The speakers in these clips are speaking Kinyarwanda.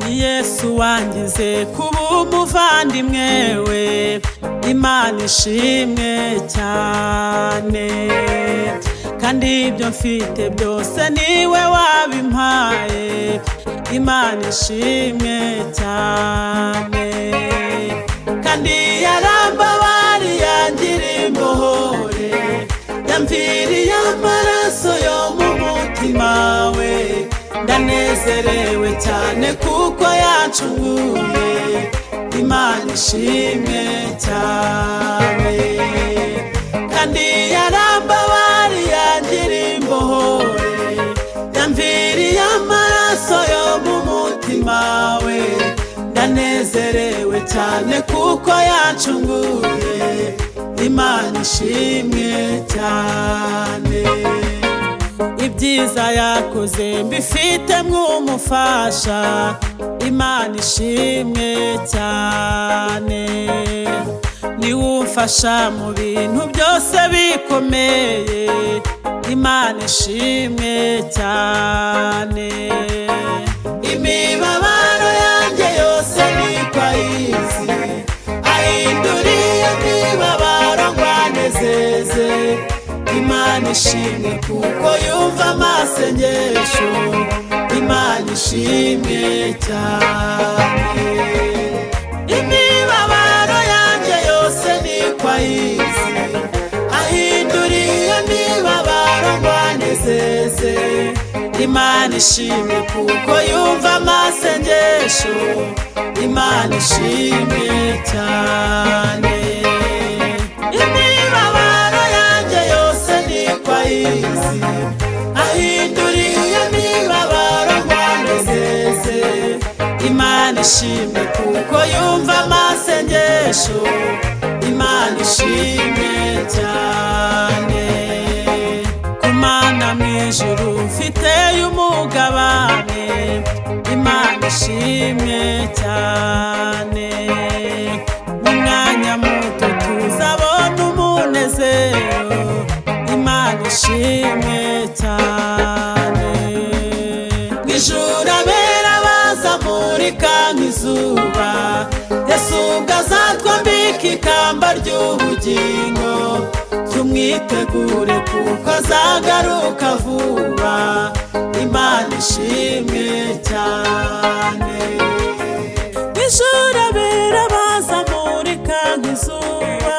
Yesu wangize kuba umuvandimwe we, Imana ishimwe cyane, kandi ibyo mfite byose niwe wabimpaye, Imana ishimwe cyane, kandi yarambabariye yangira imbohore, yamviriye amaraso yo mu mutima we, ndanezerewe cyane kuko yancunguye, Imana ishimwe cyane, kandi yarambabariye yangira imbohore, yamviriye amaraso yo mu mutima we, ndanezerewe cyane kuko yancunguye, Imana ishimwe cyane. Ibyiza yakoze mbifite mw'umufasha, Imana ishimwe cyane, niwe umfasha mu bintu byose bikomeye, Imana ishimwe cyane, imibabaro yanjye yose niko ayizi, ahinduriye imibabaro ngo anezeze, Imana ishimwe kuko yumva amasengesho, Imana ishimwe cyane, imibabaro yanjye yose niko ayizi, ahinduriye imibabaro ngo anezeze, Imana ishimwe kuko yumva amasengesho, Imana ishimwe cyane, imibabaro yanjye yose niko ayizi, ahinduriye imibabaro ngo anezeze, Imana ishimwe kuko yumva amasengesho, Imana ishimwe cyane, ku Mana mw'ijuru mfiteyo umugabane, Imana ishimwe cyane, mu mwanya muto tuzabona umunezero, Imana ishimwe cyane, mw'ijuru abera bazamurika nk'izuba, Yesu ubwo azatwambika ikamba ry'ubugingo, tumwitegure kuko azagaruka vuba, Imana ishimwe cyane, mw'ijuru abera bazamurika nk'izuba,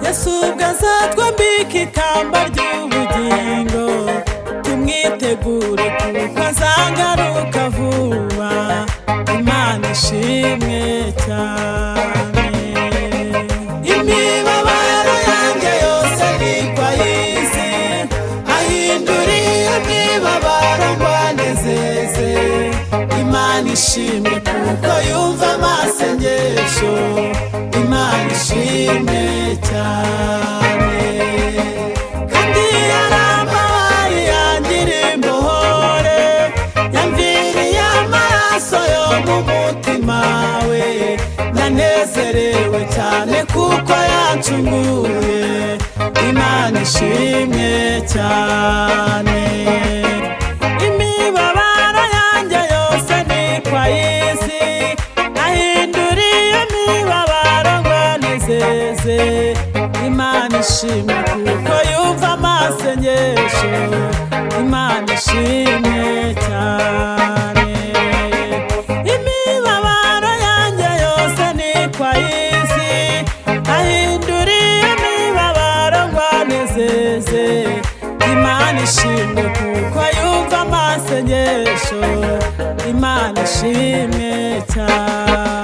Yesu ubwo azatwambika ikamba ry'ubugingo, tumwitegure kuko azagaruka vuba, Imana ishimwe cyane, imibabaro yanjye yose niko ayizi, ahinduriye imibabaro ngo anezeze, Imana ishimwe kuko yumva amasengesho, Imana ishimwe cyane, kandi yarambabariye yangira imbohore, yamviriye amaraso yo mu mutima we, ndanezerewe cyane kuko yancunguye, Imana ishimwe cyane, imibabaro yanjye yose niko ayizi, ahinduriye imibabaro ngo anezeze, Imana ishimwe kuko yumva amasengesho, Imana ishimwe cyane, imibabaro yanjye yose niko ayizi, ahinduriye imibabaro ngo anezeze, Imana ishimwe kuko yumva amasengesho, Imana ishimwe cyane.